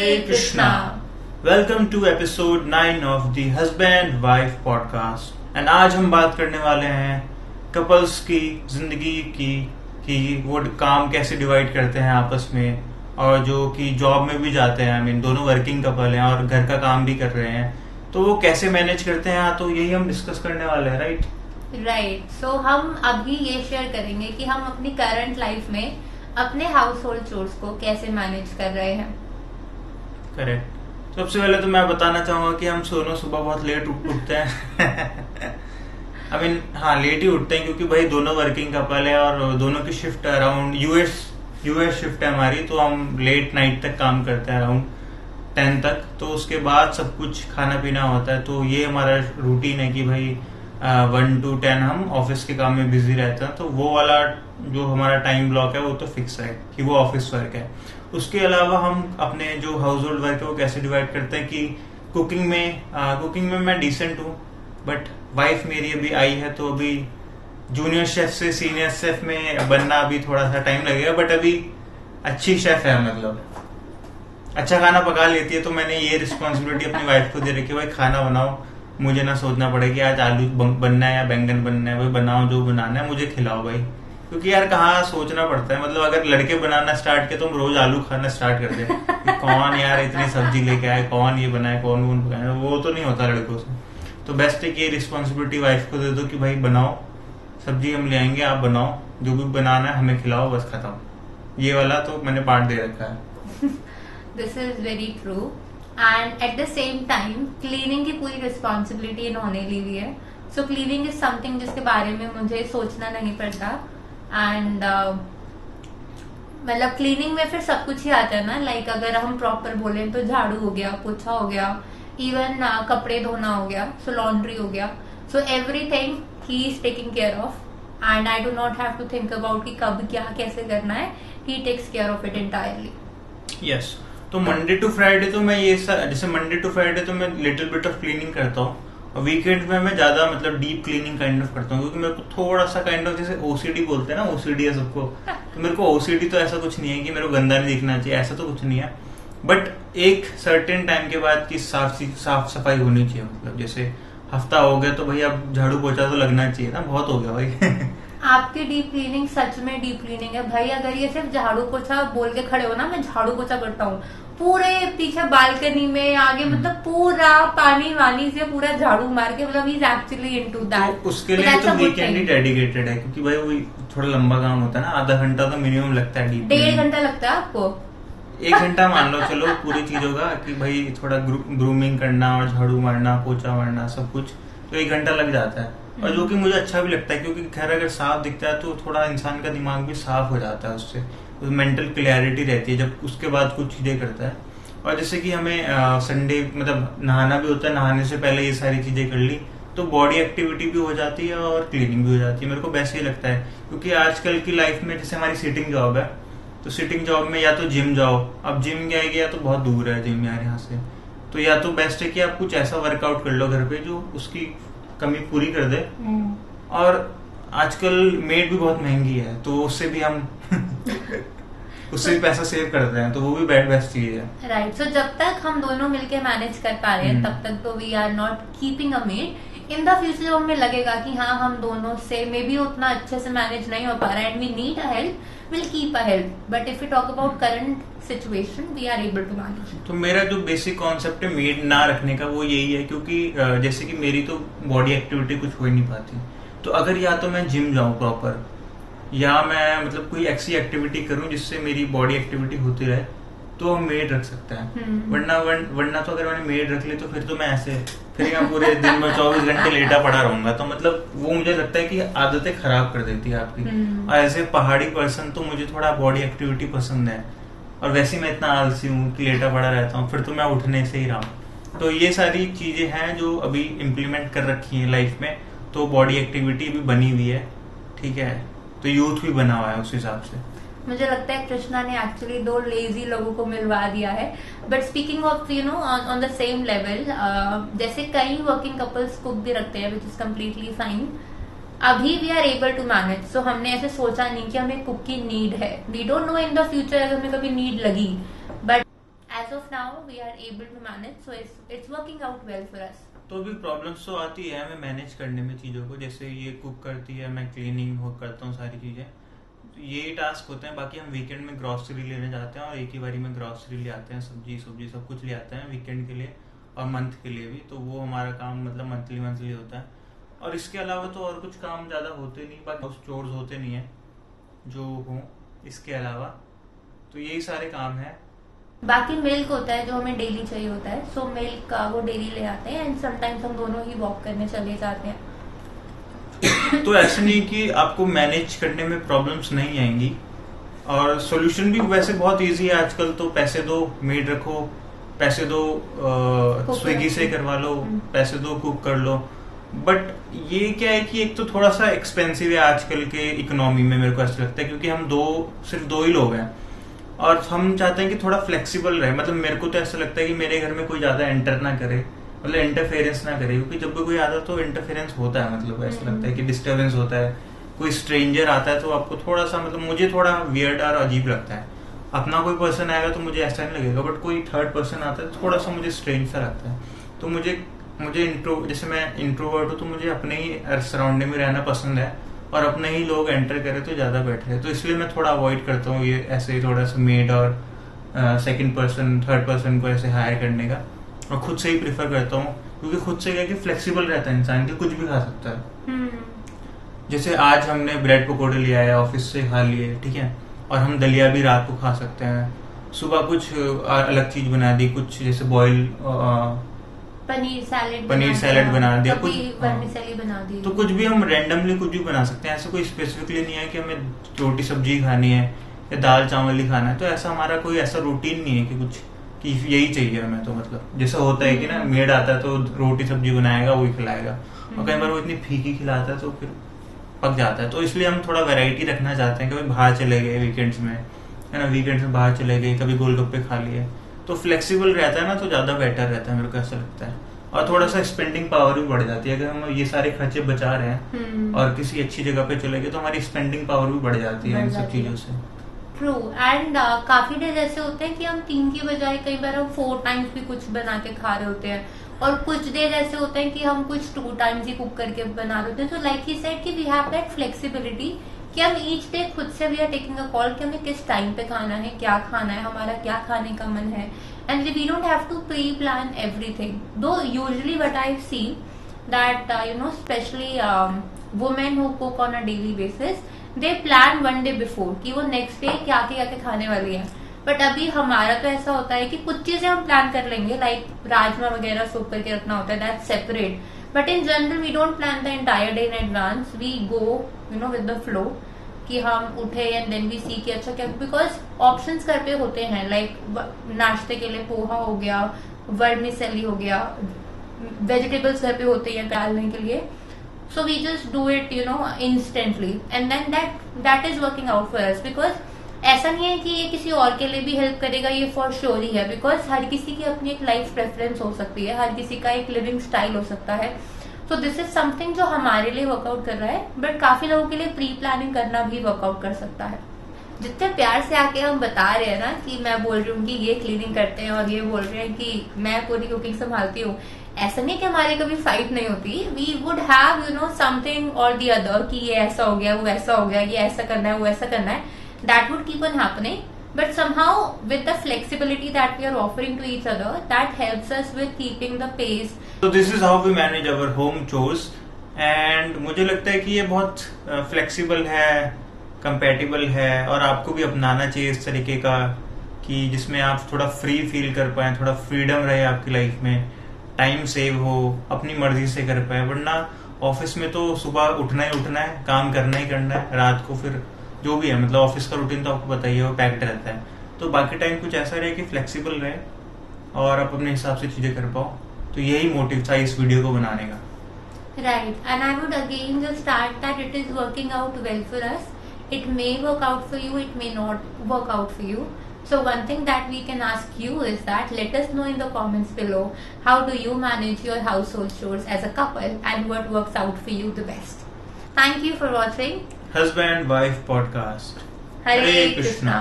Krishna. Welcome to episode 9 of the Husband Wife Podcast. And आज हम बात करने वाले हैं कपल्स की जिंदगी की कि वो काम कैसे डिवाइड करते हैं आपस में, और जो कि जॉब में भी जाते हैं, दोनों वर्किंग कपल हैं और घर का काम भी कर रहे हैं, तो वो कैसे मैनेज करते हैं। तो यही हम डिस्कस करने वाले हैं, राइट। सो हम अभी ये शेयर करेंगे कि हम अपनी करंट लाइफ में अपने हाउस होल्ड चोर्स को कैसे मैनेज कर रहे हैं। करेक्ट। सबसे पहले तो मैं बताना चाहूंगा कि हम दोनों सुबह बहुत लेट उठते हैं। लेट ही उठते हैं क्योंकि भाई दोनों वर्किंग कपल है और दोनों की शिफ्ट अराउंड यूएस शिफ्ट है हमारी, तो हम लेट नाइट तक काम करते हैं अराउंड 10 तक। तो उसके बाद सब कुछ खाना पीना होता है। तो ये हमारा रूटीन है कि भाई 1 to 10 हम ऑफिस के काम में बिजी रहते हैं। तो वो वाला जो हमारा टाइम ब्लॉक है वो तो फिक्स है कि वो ऑफिस वर्क है। उसके अलावा हम अपने जो हाउस होल्ड वर्क है वो कैसे डिवाइड करते हैं कि कुकिंग में मैं डिसेंट हूँ, बट वाइफ मेरी अभी आई है, तो अभी जूनियर शेफ से सीनियर शेफ में बनना अभी थोड़ा सा टाइम लगेगा, बट अभी अच्छी शेफ है, मतलब अच्छा खाना पका लेती है। तो मैंने ये रिस्पॉन्सिबिलिटी अपनी वाइफ को दे रखी है, भाई खाना बनाओ, मुझे ना सोचना पड़े कि आज आलू बनना है या बैंगन बनना है, भाई बनाओ, जो बनाना है मुझे खिलाओ भाई। क्योंकि यार कहाँ सोचना पड़ता है, मतलब अगर लड़के बनाना स्टार्ट किया तो हम रोज आलू खाना स्टार्ट कर दे कौन यार इतनी सब्जी लेके आए, कौन ये बनाए, कौन वो बनाए, वो तो नहीं होता लड़कों से। तो बेस्ट है कि ये रिस्पॉन्सिबिलिटी वाइफ को दे दो कि भाई बनाओ, सब्जी हम ले आएंगे, आप बनाओ, जो भी बनाना है हमें खिलाओ, बस खत्म। ये वाला तो मैंने पार्ट दे रखा है। This is very true. And at the same time cleaning की पूरी रिस्पॉन्सिबिलिटी इन्होंने ली हुई है। सो क्लीनिंग इज समथिंग जिसके बारे में मुझे सोचना नहीं पड़ता। एंड मतलब क्लीनिंग में फिर सब कुछ ही आता है ना, लाइक अगर हम प्रॉपर बोले तो झाड़ू हो गया, पोछा हो गया, इवन कपड़े धोना हो गया, सो लॉन्ड्री हो गया। So everything he is taking care of and I do not have to think about कि कब क्या कैसे करना है। He takes care of it entirely. Yes. तो मंडे टू फ्राइडे तो मैं जैसे मंडे टू फ्राइडे तो मैं लिटिल बिट ऑफ क्लीनिंग करता हूँ, और वीकेंड में मैं ज्यादा मतलब डीप क्लीनिंग काइंड ऑफ करता हूँ, क्योंकि मेरे को थोड़ा सा काइंड ऑफ जैसे ओसीडी बोलते हैं ना, ओसीडी है सबको, तो मेरे को ओसीडी तो ऐसा कुछ नहीं है कि मेरे को गंदा नहीं दिखना चाहिए, ऐसा तो कुछ नहीं है, बट एक सर्टेन टाइम के बाद की साफ सफाई होनी चाहिए। मतलब जैसे हफ्ता हो गया तो भाई अब झाड़ू पोछा तो लगना चाहिए ना, बहुत हो गया भाई। आपकी डीप क्लीनिंग सच में डीप क्लीनिंग है भाई। अगर ये सिर्फ झाड़ू पोछा बोल के खड़े हो ना, मैं झाड़ू पोछा करता हूँ पूरे पीछे बालकनी में आगे, मतलब पूरा पानी वानी से पूरा झाड़ू मार के, मतलब इज एक्चुअली इनटू दैट। उसके लिए तो वीकेंड ही डेडिकेटेड है, क्योंकि भाई वो थोड़ा लंबा काम होता है ना, आधा घंटा तो मिनिमम लगता है। 1.5 घंटा लगता है आपको? 1 घंटा मान लो चलो पूरी चीजों का, कि भाई थोड़ा ग्रूमिंग करना और झाड़ू मारना, पोछा मारना, सब कुछ, तो 1 घंटा लग जाता है। और जो कि मुझे अच्छा भी लगता है, क्योंकि घर अगर साफ दिखता है तो थोड़ा इंसान का दिमाग भी साफ हो जाता है, उससे मेंटल क्लैरिटी रहती है जब उसके बाद कुछ चीजें करता है। और जैसे कि हमें संडे मतलब नहाना भी होता है, नहाने से पहले ये सारी चीजें कर ली तो बॉडी एक्टिविटी भी हो जाती है और क्लीनिंग भी हो जाती है। मेरे को वैसे ही लगता है, क्योंकि आजकल की लाइफ में जैसे हमारी सिटिंग जॉब है, तो सिटिंग जॉब में या तो जिम जाओ, अब जिम गया तो बहुत दूर है जिम यार यहाँ से, तो या तो बेस्ट है कि आप कुछ ऐसा वर्कआउट कर लो घर पे जो उसकी कमी पूरी कर दे। और आजकल मेड भी बहुत महंगी है, तो उससे भी हम उससे भी पैसा सेव करते हैं, तो वो भी बेस्ट चीज है। राइट। सो जब तक हम दोनों मिलके मैनेज कर पा रहे हैं तब तक तो we are not keeping a maid. In the future जब हमें लगेगा कि हाँ हम दोनों से मे बी उतना अच्छे से मैनेज नहीं हो पा रहा है and we need a help, will keep a help. But if you talk about current situation we are able to manage. तो मेरा जो बेसिक कॉन्सेप्ट है मेड ना रखने का वो यही है, क्योंकि जैसे कि मेरी तो बॉडी एक्टिविटी कुछ हो ही नहीं पाती, तो अगर या तो मैं जिम जाऊं प्रॉपर, या मैं मतलब कोई ऐसी एक्टिविटी करूं जिससे मेरी बॉडी एक्टिविटी होती रहे, तो मेड रख सकता है। वरना तो अगर मैंने मेड रख ली तो फिर तो मैं फिर मैं पूरे दिन में 24 घंटे लेटा पड़ा रहूंगा, तो मतलब वो मुझे लगता है कि आदतें खराब कर देती है आपकी। और ऐसे पहाड़ी पर्सन तो मुझे थोड़ा बॉडी एक्टिविटी पसंद है, और वैसे मैं इतना आलसी हूँ कि लेटा पड़ा रहता हूँ, फिर तो मैं उठने से ही रहा हूँ। तो ये सारी चीजें हैं जो अभी इम्प्लीमेंट कर रखी है लाइफ में, तो बॉडी एक्टिविटी भी बनी हुई है, ठीक है, तो यूथ भी बना हुआ है उस हिसाब से। मुझे लगता है कृष्णा ने एक्चुअली 2 लेजी लोगों को मिलवा दिया है। But speaking of on the same level, जैसे कई वर्किंग कपल्स कुक भी रखते हैं, विच इज कम्प्लीटली फाइन। अभी we are able to manage, so हमने ऐसे सोचा नहीं कि हमें कुक की नीड है। We don't know in the future अगर हमें कभी नीड लगी, but as as of now we are able to manage, so it's working out well for us. तो भी प्रॉब्लम्स तो आती है हमें मैनेज करने में चीज़ों को, जैसे ये कुक करती है, मैं क्लीनिंग हो करता हूँ, सारी चीज़ें तो यही टास्क होते हैं। बाकी हम वीकेंड में ग्रॉसरी लेने जाते हैं और एक ही बारी में ग्रॉसरी ले आते हैं, सब्जी सब कुछ ले आते हैं वीकेंड के लिए और मंथ के लिए भी। तो वो हमारा काम मतलब मंथली होता है। और इसके अलावा तो और कुछ काम ज़्यादा होते नहीं, बाकी चोर्स होते नहीं है जो हों इसके अलावा। तो यही सारे काम हैं। बाकी मिल्क होता है जो हमें डेली चाहिए होता है, सो मिल्क का वो डेली ले आते हैं एंड समटाइम्स हम दोनों ही वॉक करने चले जाते हैं। तो ऐसा नहीं कि आपको मैनेज करने में प्रॉब्लम्स नहीं आएंगी, और सॉल्यूशन भी वैसे बहुत इजी है आजकल। तो पैसे दो, मेड रखो, पैसे दो स्विगी से करवा लो, पैसे दो कुक कर लो। बट ये क्या है कि एक तो थोड़ा सा एक्सपेंसिव है आजकल के इकोनॉमी में, मेरे को ऐसा लगता है, क्योंकि हम सिर्फ दो ही लोग हैं और हम चाहते हैं कि थोड़ा फ्लेक्सिबल रहे। मतलब मेरे को तो ऐसा लगता है कि मेरे घर में कोई ज्यादा एंटर ना करे, मतलब इंटरफेरेंस ना करे, क्योंकि जब भी कोई आता है तो इंटरफेरेंस होता है। मतलब ऐसा लगता है कि डिस्टर्बेंस होता है। कोई स्ट्रेंजर आता है तो आपको थोड़ा सा, मतलब मुझे थोड़ा वियर्ड और अजीब लगता है। अपना कोई पर्सन आएगा तो मुझे ऐसा नहीं लगेगा, बट कोई थर्ड पर्सन आता है तो थोड़ा सा मुझे स्ट्रेंज सा लगता है। तो मुझे जैसे मैं इंट्रोवर्ट हूँ तो मुझे अपने ही सराउंडिंग में रहना पसंद है, और अपने ही लोग एंटर करें तो ज्यादा बेटर है। तो इसलिए मैं थोड़ा अवॉइड करता हूँ ये ऐसे ही थोड़ा सा मेड और सेकंड पर्सन थर्ड पर्सन को ऐसे हायर करने का, और खुद से ही प्रेफर करता हूँ, क्योंकि खुद से क्या कि फ्लेक्सिबल रहता है इंसान, कि कुछ भी खा सकता है। जैसे आज हमने ब्रेड पकौड़े ले आए, ऑफिस से खा लिए, ठीक है, और हम दलिया भी रात को खा सकते हैं। सुबह कुछ अलग चीज बना दी, कुछ जैसे बॉयल पनीर सैलेड बना दिया, कुछ वर्मिसेली बना दी। तो कुछ भी हम रैंडमली कुछ भी बना सकते हैं। ऐसा कोई स्पेसिफिकली नहीं है कि हमें रोटी सब्जी खानी है या दाल चावल ही खाना है। तो ऐसा हमारा कोई ऐसा रूटीन नहीं है कि कुछ कि यही चाहिए हमें। तो मतलब जैसा होता है कि ना, मेड आता है तो रोटी सब्जी बनाएगा, वही खिलाएगा, और कई बार वो इतनी फीकी खिलाता है तो फिर पक जाता है। तो इसलिए हम थोड़ा वैरायटी रखना चाहते हैं। कभी बाहर चले गए वीकेंड्स में, है ना, वीकेंड्स में बाहर चले गए, कभी गोलगप्पे खा लिए, तो फ्लेक्सिबल रहता है ना, तो ज्यादा बेटर रहता है, मेरे को ऐसा लगता है। और थोड़ा सा स्पेंडिंग पावर भी बढ़ जाती है। अगर हम ये सारे खर्चे बचा रहे हैं और किसी अच्छी जगह पे चले गए तो हमारी स्पेंडिंग पावर भी बढ़ जाती है इन सब चीजों से। ट्रू। एंड काफी डेज ऐसे होते हैं कि हम 3 की बजाय कई बार हम 4 टाइम्स भी कुछ बना के खा रहे होते हैं, और कुछ डेज ऐसे होते हैं कि हम कुछ 2 टाइम्स ही कुक करके बना रहे होते हैं। सो लाइक ही सेड कि वी हैव दैट फ्लेक्सिबिलिटी कि हम ईच डे खुद से we are taking a call कि हमें किस टाइम पे खाना है, क्या खाना है, हमारा क्या खाने का मन है, and we don't have to pre plan everything. Though usually what I see that specially women who cook on a daily basis, they plan 1 day before कि वो नेक्स्ट डे क्या क्या खाने वाली है। बट अभी हमारा तो ऐसा होता है कि कुछ चीजें हम प्लान कर लेंगे, लाइक राजमा वगैरह सोप करके रखना होता है, that's separate. But in general we don't plan the entire day in advance, we go with the flow कि हम उठे एंड देन वी सी कि अच्छा क्या, बिकॉज ऑप्शंस घर पे होते हैं, लाइक नाश्ते के लिए पोहा हो गया, वर्मिसेली हो गया, वेजिटेबल्स घर पे होते हैं डालने के लिए। So we just do it, instantly, and then that is working out for us, because ऐसा नहीं है कि ये किसी और के लिए भी हेल्प करेगा, ये फॉर श्योर ही है, बिकॉज हर किसी की अपनी एक लाइफ प्रेफरेंस हो सकती है, हर किसी का एक लिविंग स्टाइल हो सकता है। सो दिस इज समथिंग जो हमारे लिए वर्कआउट कर रहा है, बट काफी लोगों के लिए प्री प्लानिंग करना भी वर्कआउट कर सकता है। जितने प्यार से आके हम बता रहे हैं ना कि मैं बोल रही हूँ कि ये क्लीनिंग करते हैं और ये बोल रहे हैं कि मैं पूरी कुकिंग संभालती हूँ, ऐसा नहीं कि हमारी कभी फाइट नहीं होती। वी वुड हैव समथिंग और दी अदर कि ये ऐसा हो गया, वो ऐसा हो गया, ये ऐसा करना है, वो ऐसा करना है, that would keep on happening. But somehow with the flexibility that we are offering to each other, that helps us with keeping the pace. So this is how we manage our home chores, and मुझे लगता है कि ये बहुत flexible है, compatible है, और आपको भी अपनाना चाहिए इस तरीके का कि जिसमें आप थोड़ा फ्री फील कर पाए, थोड़ा फ्रीडम रहे आपकी लाइफ में, टाइम सेव हो, अपनी मर्जी से कर पाए। वरना ऑफिस में तो सुबह उठना है, काम करना ही करना है, रात को फिर जो भी है, मतलब ऑफिस का रूटीन तो आपको बताइए वो पैक्ड रहता है। तो बाकी टाइम कुछ ऐसा रहे कि फ्लेक्सिबल रहे और आप अपने हिसाब से चीजें कर पाओ। तो यही मोटिव था इस वीडियो को बनाने का। Right, and I would again just add that it is working out well for us. It may work out for you, it may not work out for you. So one thing that we can ask you is that let us know in the comments below, how do you manage your household chores as a couple and what works out for you the best. Thank you for watching Husband Wife Podcast. Hare Krishna.